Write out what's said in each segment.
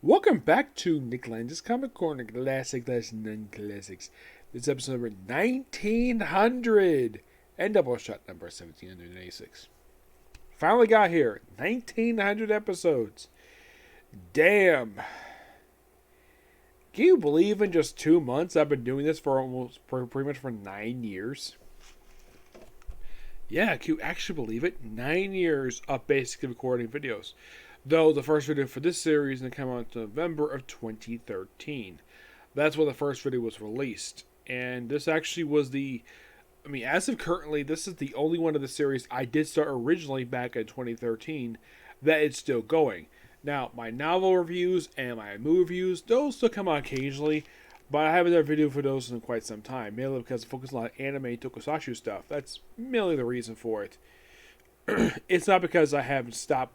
Welcome back to Nick Lenz's Comic Corner, Classic Non-Classics. This is episode number 1900 and Doubleshot number 1786. Finally got here. 1900 episodes. Damn. Can you believe in just 2 months I've been doing this for pretty much for 9 years? Yeah, can you actually believe it? 9 years of basically recording videos. Though the first video for this series didn't come out in November of 2013. That's when the first video was released. And this actually was as of currently, this is the only one of the series I did start originally back in 2013 that it's still going. Now, my novel reviews and my movie reviews, those still come out occasionally, but I haven't done a video for those in quite some time, mainly because I focus on a lot of anime and tokusatsu stuff. That's mainly the reason for it. It's not because I haven't stopped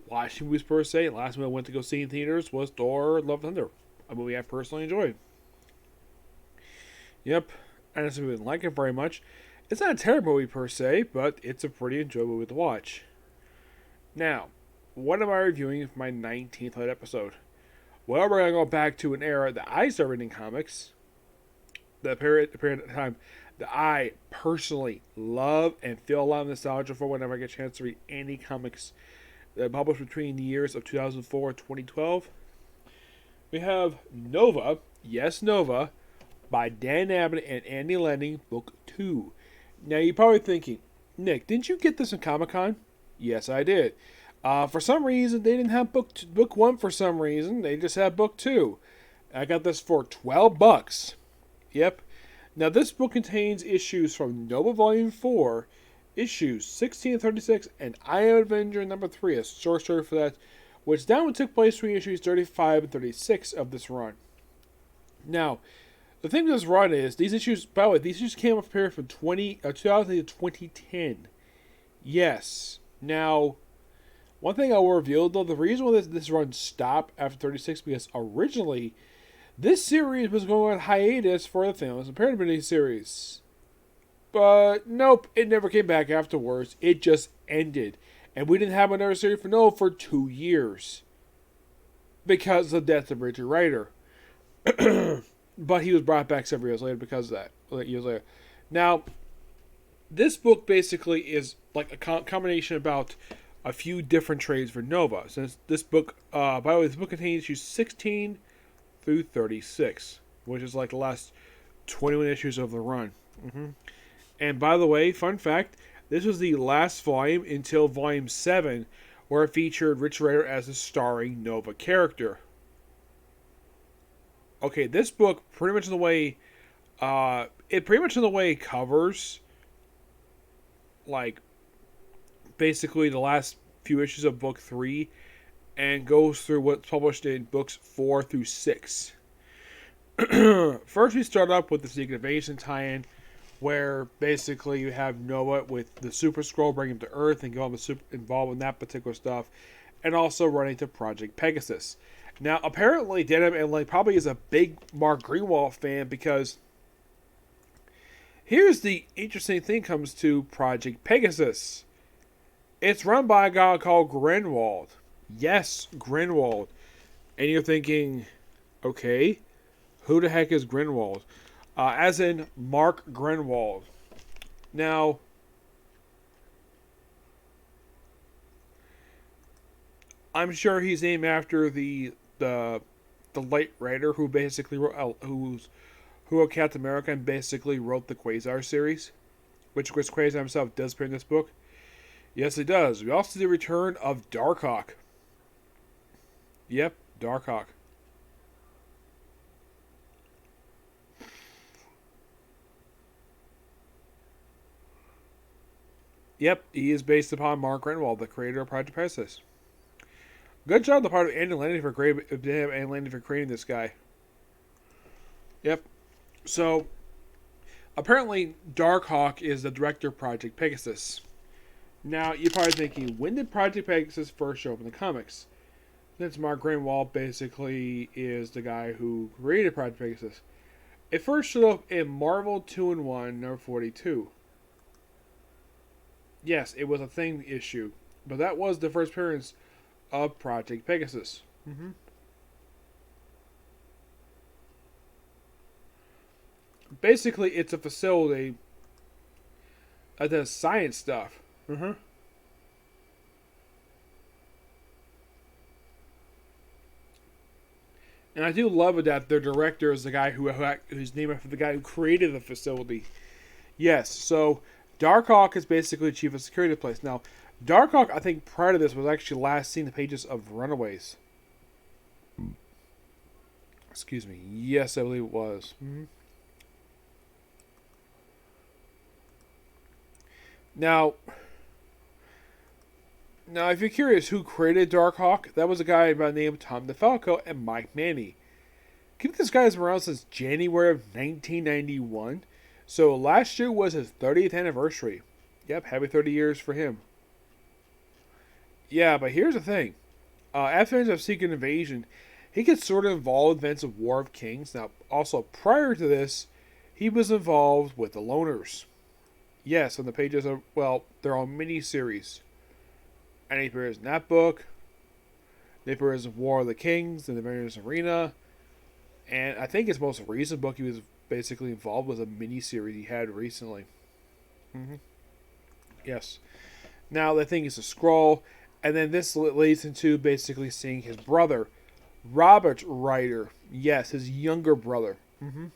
watching movies per se. The last movie I went to go see in theaters was Thor: Love and Thunder, a movie I personally enjoyed. Yep, I honestly didn't like it very much. It's not a terrible movie per se, but it's a pretty enjoyable movie to watch. Now, what am I reviewing for my 19th episode? Well, we're going to go back to an era that I started reading comics. The period of time that I personally love and feel a lot of nostalgia for whenever I get a chance to read any comics published between the years of 2004 and 2012. We have Nova, yes Nova, by Dan Abnett and Andy Lanning, Book 2. Now you're probably thinking, Nick, didn't you get this in Comic-Con? Yes, I did. For some reason, they didn't have book 1 for some reason. They just had Book 2. I got this for $12. Yep. Now this book contains issues from Nova Volume 4, issues 16 and 36, and I Am Avenger number 3, a short story for that, which that one took place between issues 35 and 36 of this run. Now, the thing with this run is, these issues, by the way, these issues came up here from 2000 to 2010. Yes. Now, one thing I will reveal, though, the reason why this run stopped after 36, because originally, this series was going on hiatus for the Thanos and Pyramid series. But nope, it never came back afterwards. It just ended. And we didn't have another series for Nova for 2 years. Because of the death of Richard Rider. But he was brought back several years later because of that. Years later. Now, this book basically is like a combination about a few different trades for Nova. Since this book, by the way, this book contains issues 16 through 36. Which is like the last 21 issues of the run. And by the way, fun fact, this was the last volume until volume 7, where it featured Richard Rider as a starring Nova character. Okay, this book pretty much in the way it covers like basically the last few issues of book 3 and goes through what's published in books 4 through 6. First we start up with the Secret Invasion tie-in, where basically you have Nova with the Super Skrull bring him to Earth and get all the involved in that particular stuff, and also running to Project Pegasus. Now, apparently, Dan Abnett probably is a big Mark Greenwald fan, because here's the interesting thing comes to Project Pegasus. It's run by a guy called Greenwald. Yes, Greenwald. And you're thinking, okay, who the heck is Greenwald? As in Mark Greenwald. Now, I'm sure he's named after the light writer who basically wrote who wrote Captain America and basically wrote the Quasar series, which Quasar himself does appear in this book. Yes, it does. We also see the return of Darkhawk. Yep, Darkhawk. Yep, he is based upon Mark Greenwald, the creator of Project Pegasus. Good job on the part of Andy Lanning for creating this guy. Yep. So, apparently, Darkhawk is the director of Project Pegasus. Now, you're probably thinking, when did Project Pegasus first show up in the comics? Since Mark Greenwald basically is the guy who created Project Pegasus. It first showed up in Marvel 2-in-1, number 42. Yes, it was a Thing issue, but that was the first appearance of Project Pegasus. Mm-hmm. Basically, it's a facility that does science stuff. Mm-hmm. And I do love it that their director is the guy who's named after the guy who created the facility. Yes, so Darkhawk is basically chief of security of the place. Now, Darkhawk, I think prior to this, was actually last seen in the pages of Runaways. Excuse me. Yes, I believe it was. Mm-hmm. Now, if you're curious who created Darkhawk, that was a guy by the name of Tom DeFalco and Mike Manny. Keep this guy's been around since January of 1991. So last year was his 30th anniversary. Yep, happy 30 years for him. Yeah, but here's the thing. After the end of Secret Invasion, he gets sort of involved in events of War of Kings. Now, also prior to this, he was involved with the Loners. Yes, and the pages are, well, they're all mini-series. And he appears in that book. He appears in War of the Kings, in the Avengers Arena. And I think his most recent book he was basically involved with a mini-series he had recently. Mm-hmm. Yes. Now, the thing is a scroll. And then this leads into basically seeing his brother, Robert Ryder. Yes, his younger brother. Mm-hmm.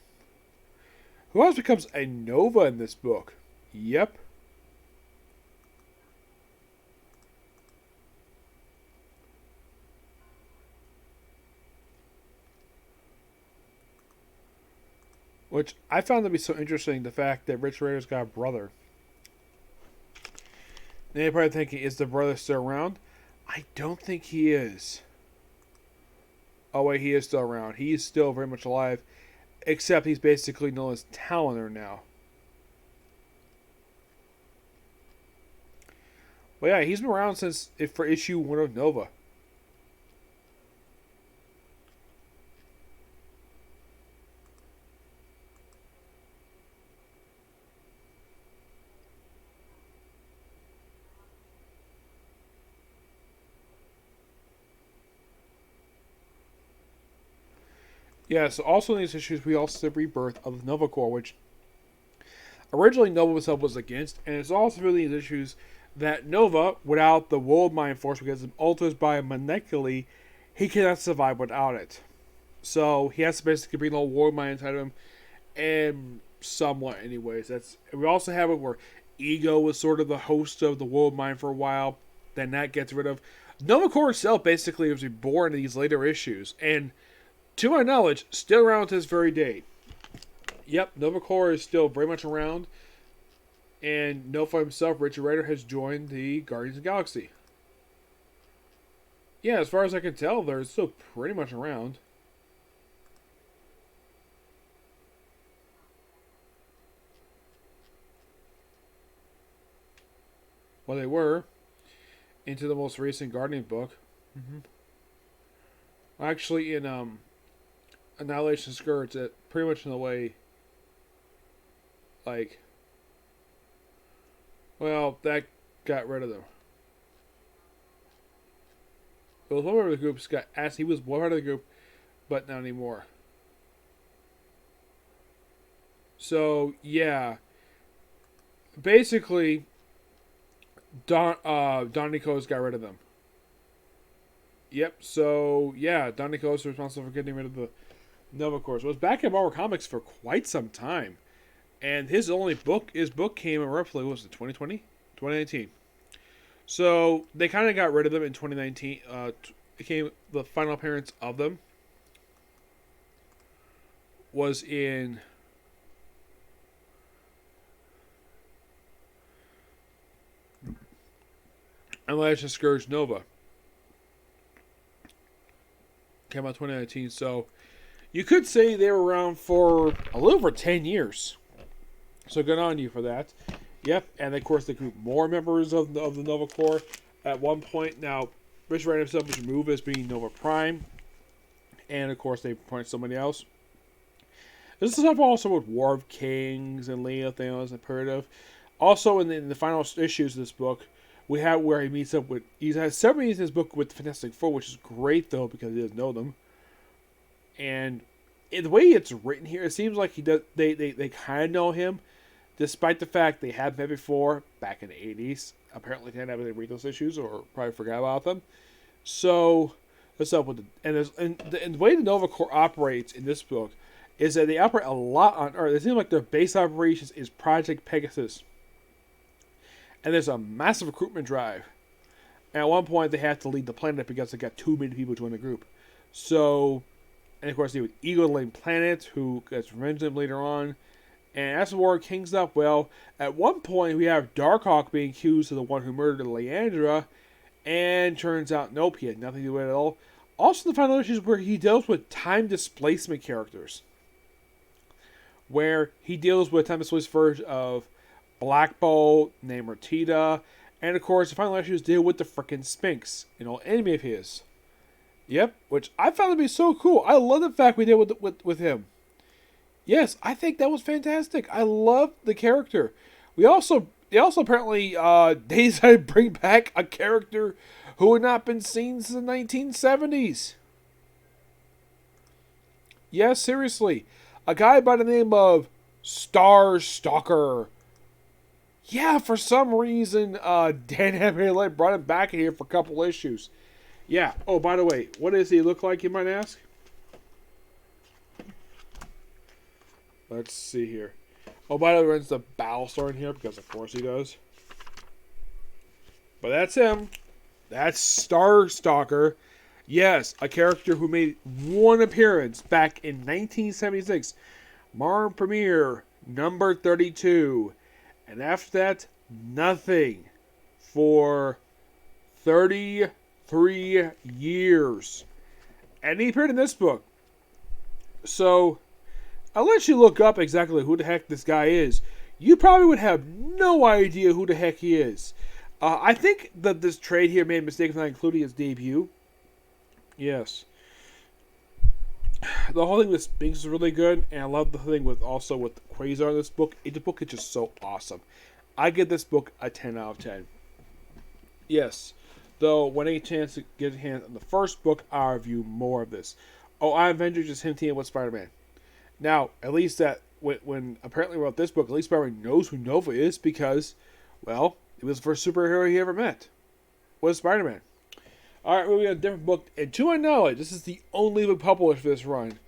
Who else becomes a Nova in this book? Yep. Which I found to be so interesting, the fact that Rich Ryder's got a brother. And you're probably thinking, is the brother still around? I don't think he is. Oh wait, he is still around. He's still very much alive. Except he's basically known as Talonor now. But yeah, he's been around since for issue 1 of Nova. Yeah, so also in these issues, we also see the rebirth of the Nova Corps, which originally Nova himself was against, and it's also really these issues that Nova, without the World Mind Force, because it alters biomolecularly, he cannot survive without it. So he has to basically bring the whole World Mind inside of him, and somewhat, anyways. We also have it where Ego was sort of the host of the World Mind for a while, then that gets rid of. Nova Corps itself basically was reborn in these later issues, and to my knowledge, still around to this very day. Yep, Nova Corps is still very much around. And Nova himself, Richard Rider, has joined the Guardians of the Galaxy. Yeah, as far as I can tell, they're still pretty much around. Well, they were. Into the most recent Guardian book. Mm-hmm. Actually, in Annihilation Scourge, it pretty much in a way, like, well, that got rid of them. It was one part of the group got asked. He was one part of the group, but not anymore. So yeah, basically, Don Nico's got rid of them. Yep. So yeah, Don Nico's responsible for getting rid of the Nova Corps. Was back in Marvel Comics for quite some time, and his book came in roughly, what was it, 2020? 2019. So they kind of got rid of them in 2019. It came, the final appearance of them was in Annihilation Scourge Nova. Came out 2019. So you could say they were around for a little over 10 years. So good on you for that. Yep, and of course they group more members of the Nova Corps at one point. Now, Rich Rand himself was removed as being Nova Prime, and of course they appointed somebody else. This is also with War of Kings and Leo Thanos Imperative. Also in the final issues of this book, We have where he meets up with. He has several meetings in his book with the Fantastic Four, which is great though because he doesn't know them. And the way it's written here, it seems like he does. They kind of know him, despite the fact they have met before back in the 80s. Apparently, they didn't have any read those issues or probably forgot about them. So, what's up with the and the way the Nova Corps operates in this book is that they operate a lot on Earth. It seems like their base operations is Project Pegasus. And there's a massive recruitment drive. And at one point, they have to leave the planet because they got too many people join the group. So, and of course, they have Eagle-Lane Planet, who gets revenge them later on. And as the war kings up, well, at one point, we have Darkhawk being accused of the one who murdered Leandra. And turns out, nope, he had nothing to do with it at all. Also, the final issues where he deals with time displacement characters. Where he deals with time displacement version of Black Bolt, Namortita, and of course the final issues deal with the frickin' Sphinx, enemy of his. Yep, which I found to be so cool. I love the fact we did with him. Yes, I think that was fantastic. I love the character. They also apparently they decided to bring back a character who had not been seen since the 1970s. Yes, seriously. A guy by the name of Stalker. Yeah, for some reason, Dan Abnett brought him back in here for a couple issues. Yeah. Oh, by the way, what does he look like, you might ask? Let's see here. Oh, by the way, runs the Battlestar in here, because of course he does. But that's him. That's Stalker. Yes, a character who made one appearance back in 1976. Marvel Premiere, number 32. And after that, nothing for 33 years. And he appeared in this book. So, I'll let you look up exactly who the heck this guy is. You probably would have no idea who the heck he is. I think that this trade here made a mistake of not including his debut. Yes. The whole thing with Sphinx is really good, and I love the thing with Quasar in this book. The book is just so awesome. I give this book a 10 out of 10. Yes. Though, when I get a chance to get a hand on the first book, I'll review more of this. Oh, I Avengers just hinting at with Spider-Man. Now, at least that, when apparently wrote this book, at least Spider-Man knows who Nova is because, well, it was the first superhero he ever met. Was Spider-Man. Alright, moving on a different book. And to my knowledge, this is the only book published for this run.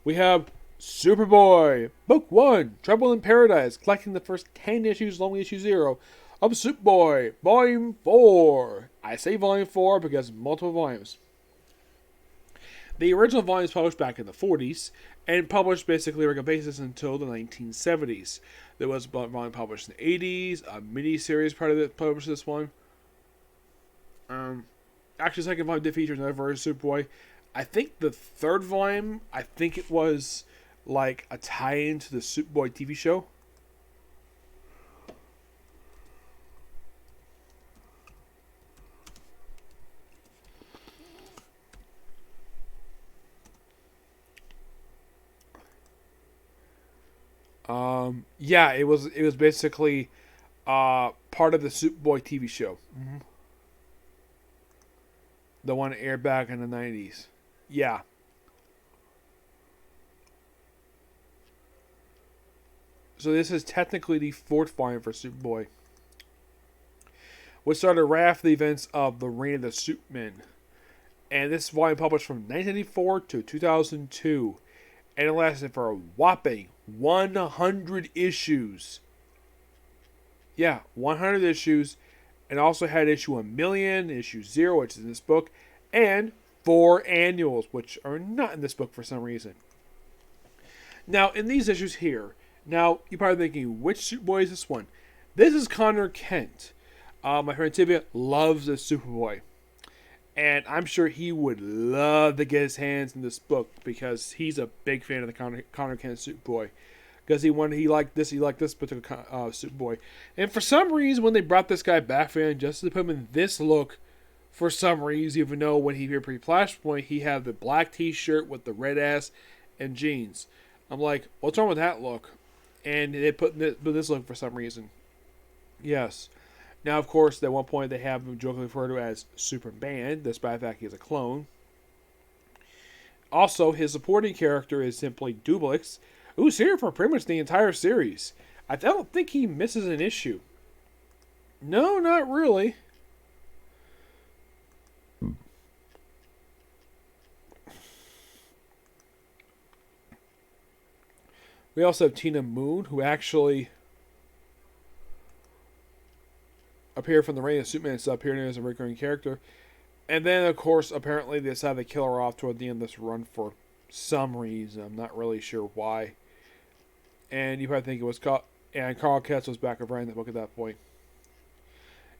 We have Superboy, Book 1, Trouble in Paradise, collecting the first 10 issues, along with issue 0, of Superboy, Volume 4. I say Volume 4 because multiple volumes. The original volume was published back in the 40s, and published basically on a regular basis until the 1970s. There was a volume published in the 80s, a mini-series part of it published this one. Actually, the second volume did feature another version of Superboy. I think the third volume, it was like a tie-in to the Superboy TV show. Yeah, it was basically part of the Superboy TV show. Mm-hmm. The one that aired back in the 90s. Yeah. So this is technically the fourth volume for Superboy, which started right after the events of the Reign of the Supermen. And this volume published from 1994 to 2002. And it lasted for a whopping 100 issues. Yeah, 100 issues. And also had issue 1,000,000, issue 0, which is in this book, and 4 annuals, which are not in this book for some reason. Now, in these issues here, now, you're probably thinking, which Superboy is this one? This is Conor Kent. My friend Tibia loves this Superboy. And I'm sure he would love to get his hands in this book because he's a big fan of the Conor Kent Superboy. Because he liked this particular Superboy. And for some reason, when they brought this guy back for him, just to put him in this look, for some reason, even though when he appeared pre-Flashpoint, he had the black t-shirt with the red ass and jeans. I'm like, what's wrong with that look? And they put this look for some reason. Yes. Now, of course, at one point they have him jokingly referred to as Superman, despite the fact he's a clone. Also, his supporting character is simply Doubleshot, who's here for pretty much the entire series. I don't think he misses an issue. No, not really. We also have Tina Moon, who actually appeared from the Reign of Superman and stuff, appearing as a recurring character. And then, of course, apparently they decided to kill her off toward the end of this run for some reason. I'm not really sure why. And you probably think it was and Conor Kent was back over in the book at that point.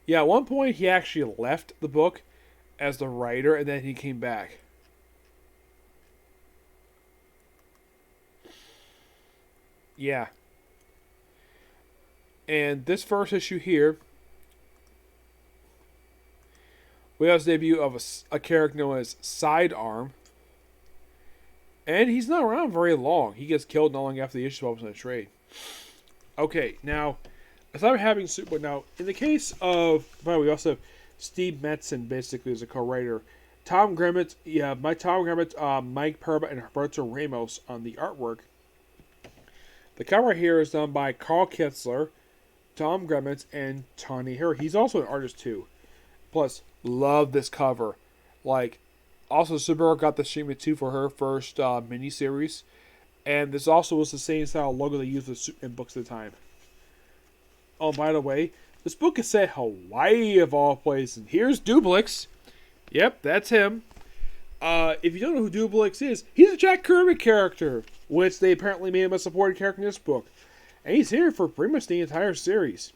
Yeah, at one point he actually left the book as the writer, and then he came back. Yeah. And this first issue here, we have the debut of a character known as Sidearm. And he's not around very long. He gets killed not long after the issue opens in a trade. Okay, now, aside from having Superboy, now, in the case of, by the way, we also have Steve Metzen, basically, as a co-writer. Tom Grimmett, Mike Perba, and Roberto Ramos on the artwork. The cover here is done by Carl Kitzler, Tom Grimmett, and Tony Hare. He's also an artist, too. Plus, love this cover. Also, Superboy got the treatment, too, for her first miniseries. And this also was the same style logo they used with Superman books at the time. Oh, by the way, this book is set Hawaii of all places. And here's Doubleshot. Yep, that's him. If you don't know who Doubleshot is, he's a Jack Kirby character, which they apparently made him a supporting character in this book. And he's here for pretty much the entire series.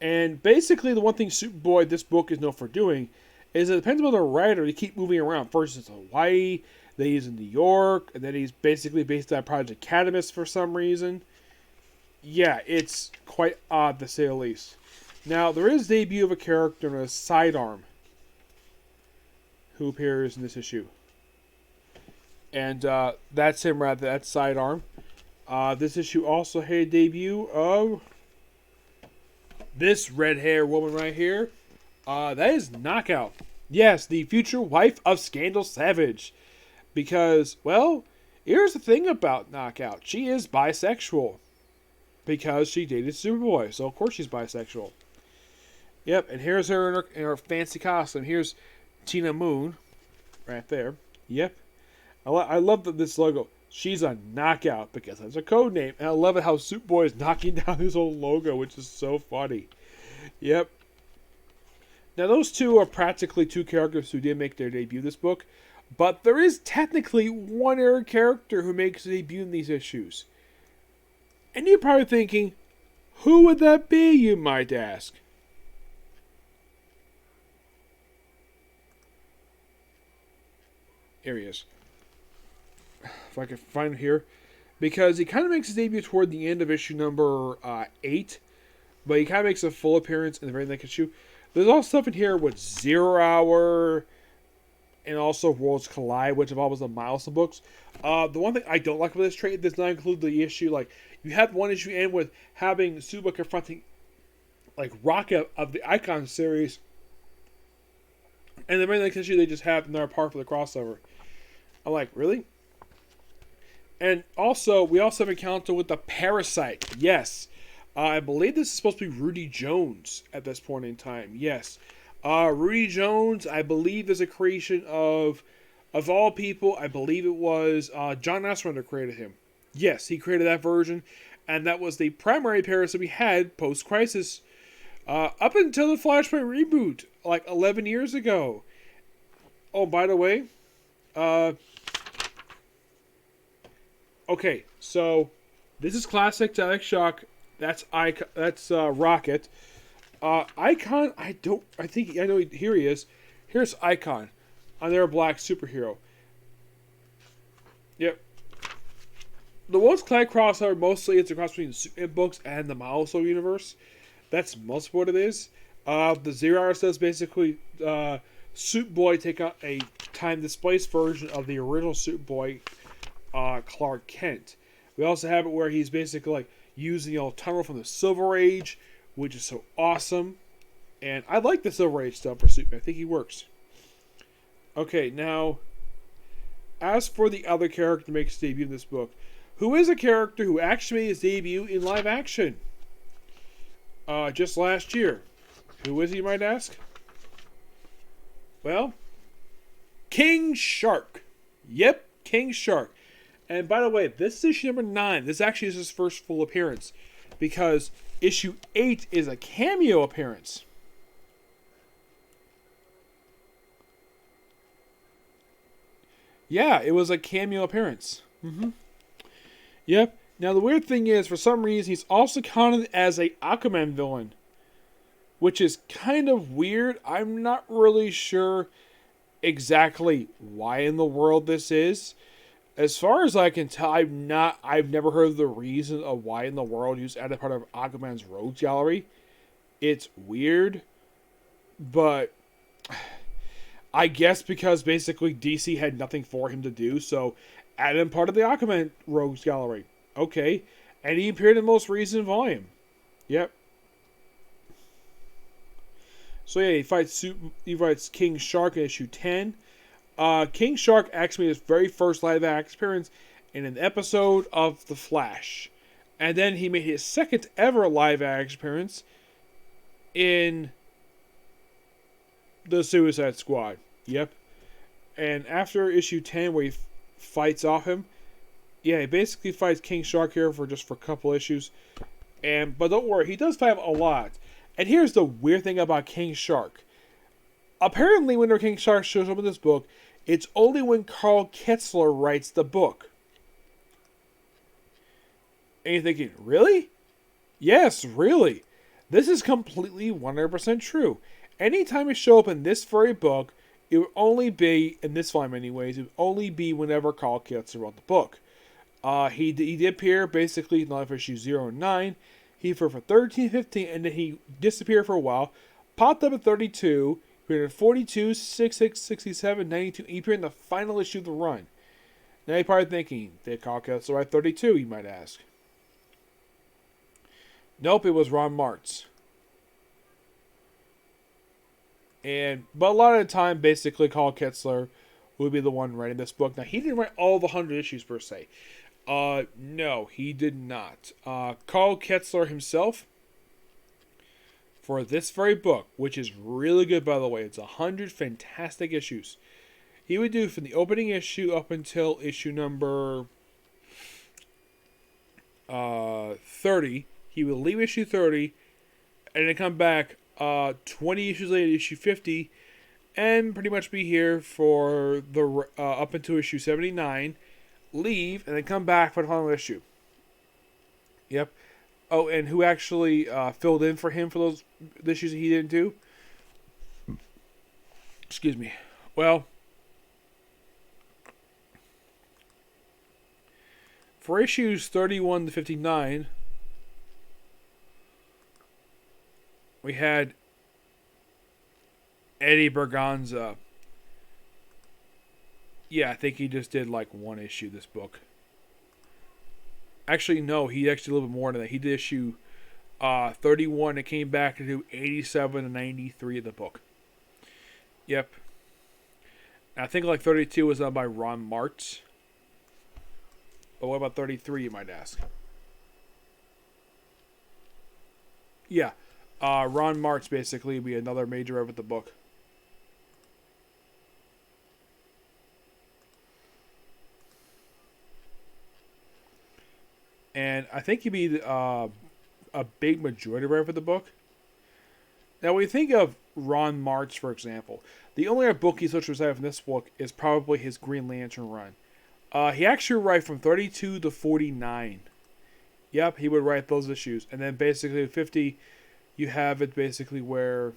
And basically, the one thing Superboy, this book, is known for doing is it depends on the writer to keep moving around. First it's Hawaii, then he's in New York, and then he's basically based on Project Catamus for some reason. Yeah, it's quite odd to say the least. Now, there is a debut of a character known as Sidearm, who appears in this issue. And that's him, rather. That's Sidearm. This issue also had a debut of this red-haired woman right here. That is Knockout. Yes, the future wife of Scandal Savage. Because, well, here's the thing about Knockout. She is bisexual. Because she dated Superboy. So, of course, she's bisexual. Yep, and here's her in her fancy costume. Here's Tina Moon. Right there. Yep. I love this logo. She's a Knockout because that's a code name. And I love it how Superboy is knocking down his own logo, which is so funny. Yep. Now, those two are practically two characters who did make their debut in this book. But there is technically one other character who makes a debut in these issues. And you're probably thinking, who would that be, you might ask? Here he is. If I can find him here. Because he kind of makes his debut toward the end of issue number 8. But he kind of makes a full appearance in the very next issue. There's also stuff in here with 0 Hour and also Worlds Collide, which involves the Milestone books. The one thing I don't like about this trade does not include the issue. You have one issue end with having Superboy confronting Rocket of the Icon series. And the very next issue they just have another part for the crossover. I'm like, really? And also, we also have an encounter with the Parasite. Yes. I believe this is supposed to be Rudy Jones at this point in time. Yes. Rudy Jones, I believe, is a creation of all people, I believe it was John Ostrander created him. Yes, he created that version. And that was the primary Parasite we had post-Crisis. Up until the Flashpoint reboot, 11 years ago. Oh, by the way. Okay, so this is classic Static Shock. That's Rocket. Icon, I know, here he is. Here's Icon. Another black superhero. Yep. The Worlds Collide crossover, mostly it's a cross between the Superman books and the Milestone universe. That's most what it is. The 0 Hour says basically Superboy take out a time displaced version of the original Superboy Clark Kent. We also have it where he's basically using the old tunnel from the Silver Age which is so awesome. And I like the Silver Age stuff for Superman. I think he works. Okay, now, as for the other character to make his debut in this book, who is a character who actually made his debut in live action just last year. Who is he, you might ask? Well, King Shark. Yep, King Shark. And by the way, this is issue number 9. This actually is his first full appearance, because issue 8 is a cameo appearance. Yeah, it was a cameo appearance. Yep. Now, the weird thing is, for some reason, he's also counted as a Aquaman villain, which is kind of weird. I'm not really sure exactly why in the world this is. As far as I can tell, I've never heard of the reason of why in the world he was added part of Aquaman's Rogues Gallery. It's weird, but I guess because basically DC had nothing for him to do, so added him part of the Aquaman Rogues Gallery. Okay. And he appeared in the most recent volume. Yep. So yeah, he fights King Shark in issue 10. King Shark actually made his very first live action appearance in an episode of The Flash. And then he made his second ever live action appearance in the Suicide Squad. Yep. And after issue 10, where he fights off him, yeah, he basically fights King Shark here for a couple issues. But don't worry, he does fight him a lot. And here's the weird thing about King Shark. Apparently, when King Shark shows up in this book, it's only when Carl Ketzler writes the book. And you're thinking, really? Yes, really. This is completely 100% true. Anytime he show up in this very book, it would only be, in this volume anyways, it would only be whenever Carl Ketzler wrote the book. He did appear basically in life issue 0 and 9. He appeared for 13, 15, and then he disappeared for a while. Popped up at 32, appeared in 42, 66, 67, 92, and he appeared in the final issue of the run. Now you're probably thinking, did Carl Ketzler write 32, you might ask? Nope, it was Ron Martz. But a lot of the time, basically, Carl Ketzler would be the one writing this book. Now, he didn't write all the 100 issues, per se. No, he did not. Carl Ketzler himself, for this very book, which is really good, by the way, it's 100 fantastic issues. He would do from the opening issue up until issue number 30. He would leave issue 30, and then come back 20 issues later, issue 50, and pretty much be here for the up until issue 79. Leave, and then come back for the final issue. Yep. Oh, and who actually filled in for him for those issues that he didn't do? Excuse me. Well, for issues 31 to 59, we had Eddie Berganza. Yeah, I think he just did like one issue this book. Actually, no, he actually did a little bit more than that. He did issue 31 and came back to do 87 and 93 of the book. Yep. And I think like 32 was done by Ron Martz. But what about 33, you might ask? Yeah. Ron Martz basically would be another major writer of the book. And I think he'd be a big majority writer for the book. Now, when you think of Ron Martz, for example, the only other book he's touched from this book is probably his Green Lantern run. He actually write from 32 to 49. Yep, he would write those issues. And then basically 50, you have it basically where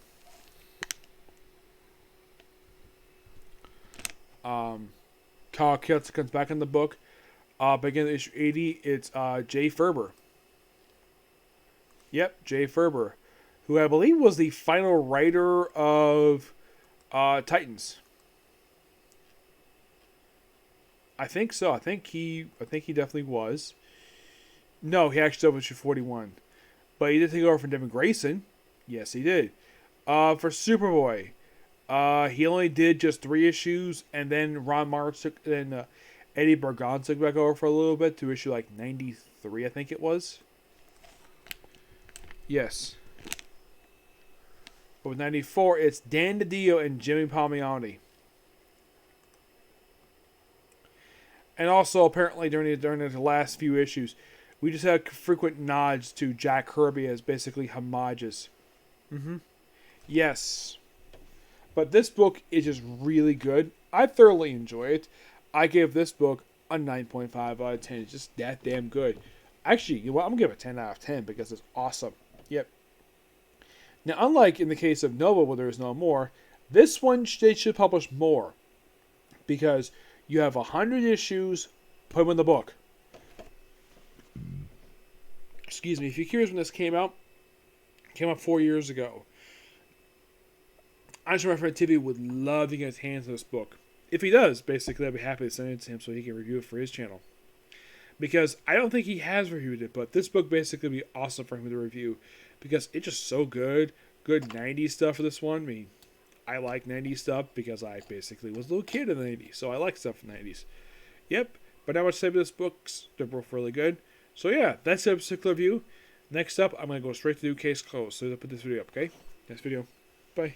Carl Ketzler comes back in the book. Beginning of issue 80, it's Jay Ferber. Yep, Jay Ferber, who I believe was the final writer of Titans. I think so. I think he definitely was. No, he actually was issue 41. But he did take over from Devin Grayson. Yes, he did. For Superboy, he only did just 3 issues, and then Ron Martz took, then Eddie Bergon took back over for a little bit to issue like 93, I think it was. Yes. But with 94, it's Dan DiDio and Jimmy Palmiotti. And also, apparently, during the last few issues, we just had frequent nods to Jack Kirby as basically homages. Yes. But this book is just really good. I thoroughly enjoy it. I gave this book a 9.5 out of 10. It's just that damn good. Actually, you know what? I'm going to give it a 10 out of 10 because it's awesome. Yep. Now, unlike in the case of Nova, where there is no more, this one they should publish more. Because you have 100 issues, put them in the book. Excuse me. If you're curious when this came out 4 years ago. I'm sure my friend Tippy would love to get his hands on this book. If he does, basically, I'd be happy to send it to him so he can review it for his channel. Because I don't think he has reviewed it, but this book basically would be awesome for him to review. Because it's just so good. Good 90s stuff for this one. I mean, I like 90s stuff because I basically was a little kid in the 90s. So I like stuff from the 90s. Yep. But not much to say about this books. They're both really good. So yeah, that's a particular review. Next up, I'm going to go straight to do case closed. So I'll put this video up, okay? Next video. Bye.